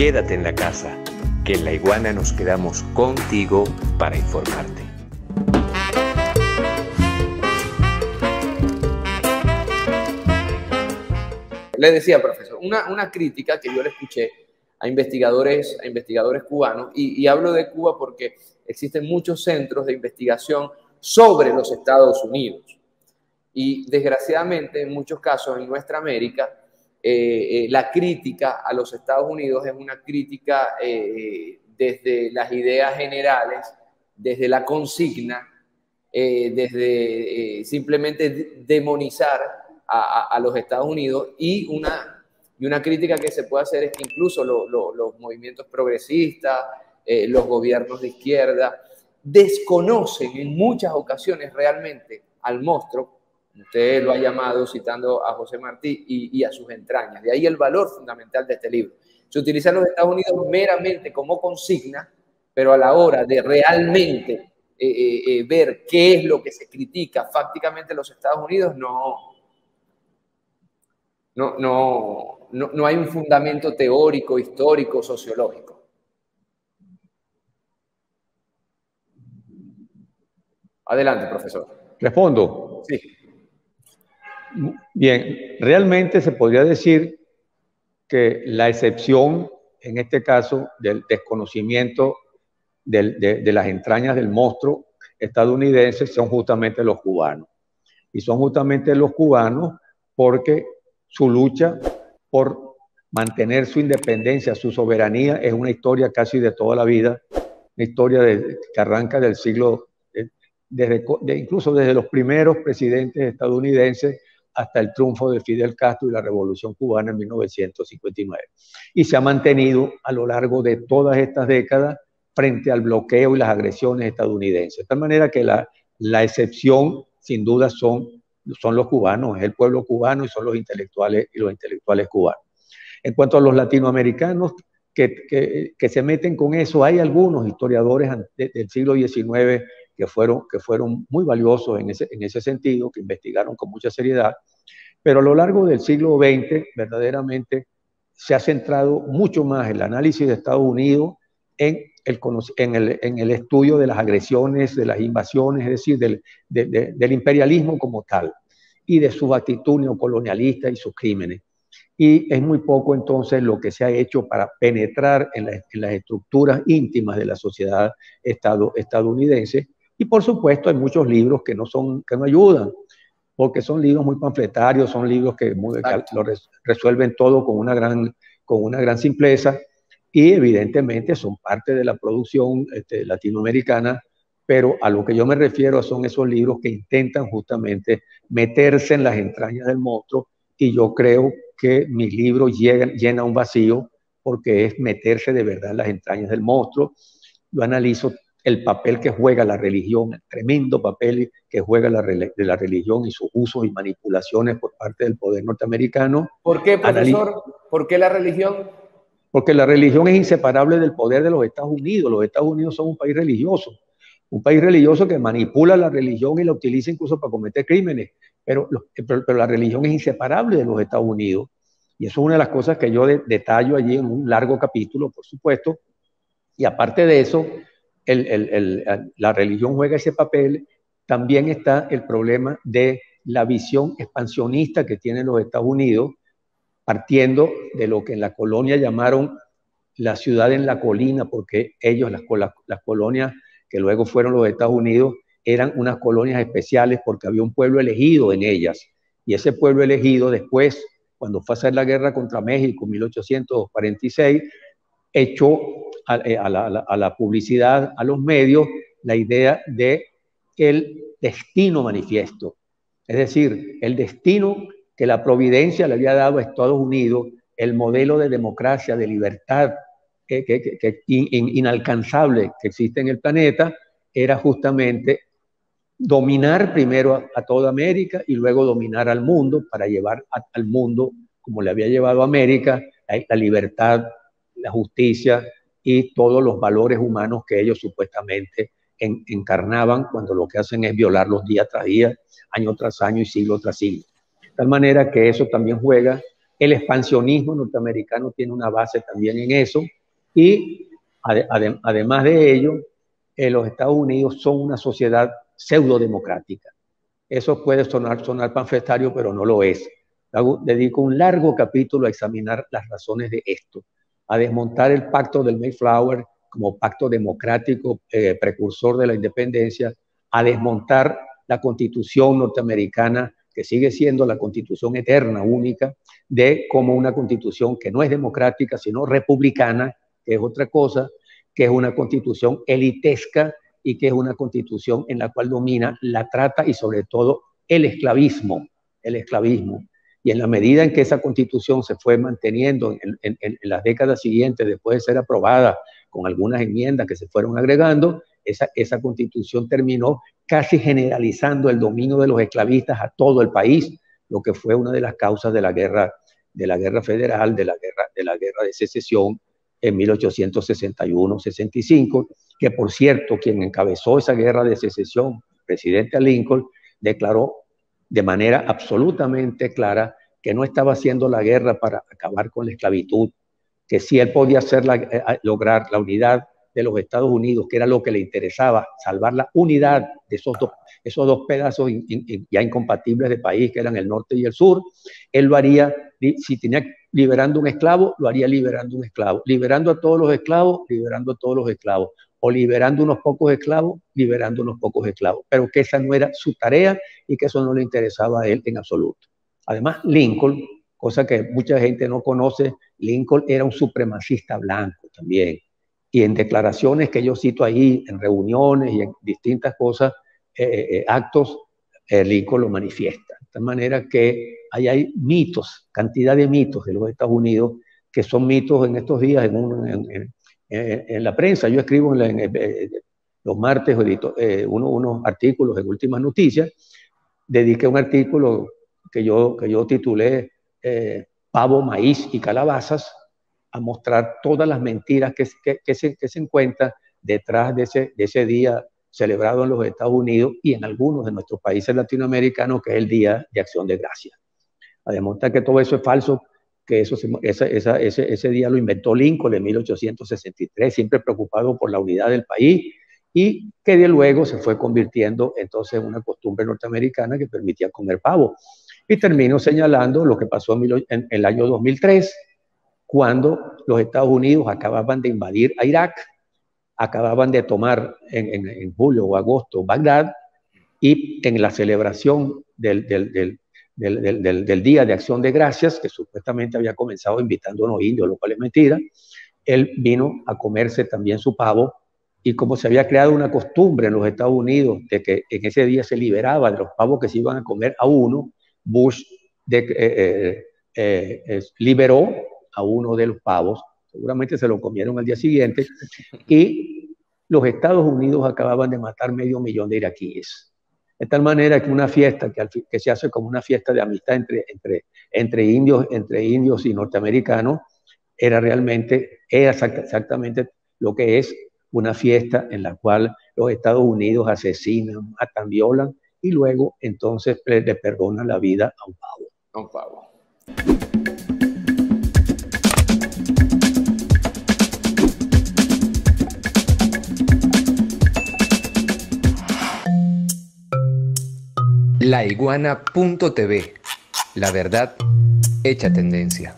Quédate en la casa, que en La Iguana nos quedamos contigo para informarte. Le decía, profesor, una crítica que yo le escuché a investigadores cubanos, y hablo de Cuba porque existen muchos centros de investigación sobre los Estados Unidos. Y desgraciadamente, en muchos casos en nuestra América, la crítica a los Estados Unidos es una crítica desde las ideas generales, desde la consigna, desde simplemente demonizar a los Estados Unidos, y una crítica que se puede hacer es que incluso los movimientos progresistas, los gobiernos de izquierda, desconocen en muchas ocasiones realmente al monstruo, usted lo ha llamado citando a José Martí, y a sus entrañas. De ahí el valor fundamental de este libro. Se utilizan los Estados Unidos meramente como consigna, pero a la hora de realmente ver qué es lo que se critica fácticamente en los Estados Unidos, no hay un fundamento teórico, histórico, sociológico. Adelante, profesor. ¿Respondo? Sí. Bien, realmente se podría decir que la excepción, en este caso, del desconocimiento de las entrañas del monstruo estadounidense son justamente los cubanos. Y son justamente los cubanos porque su lucha por mantener su independencia, su soberanía, es una historia casi de toda la vida, una historia que arranca del siglo, incluso desde los primeros presidentes estadounidenses hasta el triunfo de Fidel Castro y la Revolución Cubana en 1959. Y se ha mantenido a lo largo de todas estas décadas frente al bloqueo y las agresiones estadounidenses. De tal manera que la excepción, sin duda, son los cubanos, es el pueblo cubano y son los intelectuales cubanos. En cuanto a los latinoamericanos que se meten con eso, hay algunos historiadores del siglo XIX que fueron muy valiosos en ese sentido, que investigaron con mucha seriedad, pero a lo largo del siglo XX verdaderamente se ha centrado mucho más el análisis de Estados Unidos en el estudio de las agresiones, de las invasiones, es decir, del imperialismo como tal, y de su actitud neocolonialista y sus crímenes. Y es muy poco entonces lo que se ha hecho para penetrar en las estructuras íntimas de la sociedad estadounidense. Y por supuesto hay muchos libros que no ayudan, porque son libros muy panfletarios, son libros que lo resuelven todo con una gran simpleza, y evidentemente son parte de la producción latinoamericana, pero a lo que yo me refiero son esos libros que intentan justamente meterse en las entrañas del monstruo, y yo creo que mi libro llena un vacío, porque es meterse de verdad en las entrañas del monstruo. Yo analizo el papel que juega la religión, el tremendo papel que juega la religión y sus usos y manipulaciones por parte del poder norteamericano. ¿Por qué, profesor? ¿Por qué la religión? Porque la religión es inseparable del poder de los Estados Unidos. Los Estados Unidos son un país religioso que manipula la religión y la utiliza incluso para cometer crímenes, pero la religión es inseparable de los Estados Unidos, y eso es una de las cosas que yo detallo allí en un largo capítulo, por supuesto. Y aparte de eso, la religión juega ese papel. También está el problema de la visión expansionista que tienen los Estados Unidos, partiendo de lo que en la colonia llamaron la ciudad en la colina, porque ellos, las colonias que luego fueron los Estados Unidos, eran unas colonias especiales porque había un pueblo elegido en ellas, y ese pueblo elegido después, cuando fue a hacer la guerra contra México en 1846, echó a la publicidad, a los medios, la idea de el destino manifiesto, es decir, el destino que la providencia le había dado a Estados Unidos, el modelo de democracia, de libertad inalcanzable que existe en el planeta, era justamente dominar primero a toda América y luego dominar al mundo, para llevar al mundo, como le había llevado a América, la libertad, la justicia y todos los valores humanos que ellos supuestamente encarnaban, cuando lo que hacen es violarlos día tras día, año tras año y siglo tras siglo. De tal manera que eso también juega El expansionismo norteamericano tiene una base también en eso, y además de ello, los Estados Unidos son una sociedad pseudo-democrática. Eso puede sonar panfletario, pero no lo es. Dedico un largo capítulo a examinar las razones de esto, a desmontar el pacto del Mayflower como pacto democrático precursor de la independencia, a desmontar la Constitución norteamericana, que sigue siendo la Constitución eterna, única, como una Constitución que no es democrática, sino republicana, que es otra cosa, que es una Constitución elitesca y que es una Constitución en la cual domina la trata y sobre todo el esclavismo. Y en la medida en que esa Constitución se fue manteniendo en las décadas siguientes, después de ser aprobada con algunas enmiendas que se fueron agregando, esa Constitución terminó casi generalizando el dominio de los esclavistas a todo el país, lo que fue una de las causas de la guerra federal, de la guerra de secesión en 1861-65, que por cierto, quien encabezó esa guerra de secesión, el presidente Lincoln, declaró de manera absolutamente clara que no estaba haciendo la guerra para acabar con la esclavitud, que si él podía lograr la unidad de los Estados Unidos, que era lo que le interesaba, salvar la unidad de esos dos pedazos ya incompatibles de país, que eran el norte y el sur, él lo haría, si tenía liberando un esclavo, lo haría liberando un esclavo, liberando a todos los esclavos, liberando a todos los esclavos, o liberando unos pocos esclavos, liberando unos pocos esclavos, pero que esa no era su tarea y que eso no le interesaba a él en absoluto. Además, Lincoln, cosa que mucha gente no conoce, Lincoln era un supremacista blanco también, y en declaraciones que yo cito ahí, en reuniones y en distintas cosas, actos, Lincoln lo manifiesta. De tal manera que hay mitos, cantidad de mitos de los Estados Unidos, que son mitos en estos días en la prensa. Yo escribo los martes unos artículos en Últimas Noticias. Dediqué un artículo que yo titulé Pavo, Maíz y Calabazas, a mostrar todas las mentiras que se encuentran detrás de ese día celebrado en los Estados Unidos y en algunos de nuestros países latinoamericanos, que es el Día de Acción de Gracias. A demostrar que todo eso es falso, que ese día lo inventó Lincoln en 1863, siempre preocupado por la unidad del país, y que de luego se fue convirtiendo entonces en una costumbre norteamericana que permitía comer pavo. Y termino señalando lo que pasó en el año 2003, cuando los Estados Unidos acababan de invadir a Irak, acababan de tomar en julio o agosto Bagdad, y en la celebración del Día de Acción de Gracias, que supuestamente había comenzado invitando a unos indios, lo cual es mentira, él vino a comerse también su pavo, y como se había creado una costumbre en los Estados Unidos de que en ese día se liberaba de los pavos que se iban a comer a uno, Bush liberó a uno de los pavos, seguramente se lo comieron al día siguiente, y los Estados Unidos acababan de matar 500,000 de iraquíes. De tal manera que una fiesta que se hace como una fiesta de amistad entre indios y norteamericanos, era exactamente lo que es una fiesta en la cual los Estados Unidos asesinan, matan, violan, y luego entonces le perdonan la vida a un pavo. A un pavo. Laiguana.tv, la verdad hecha tendencia.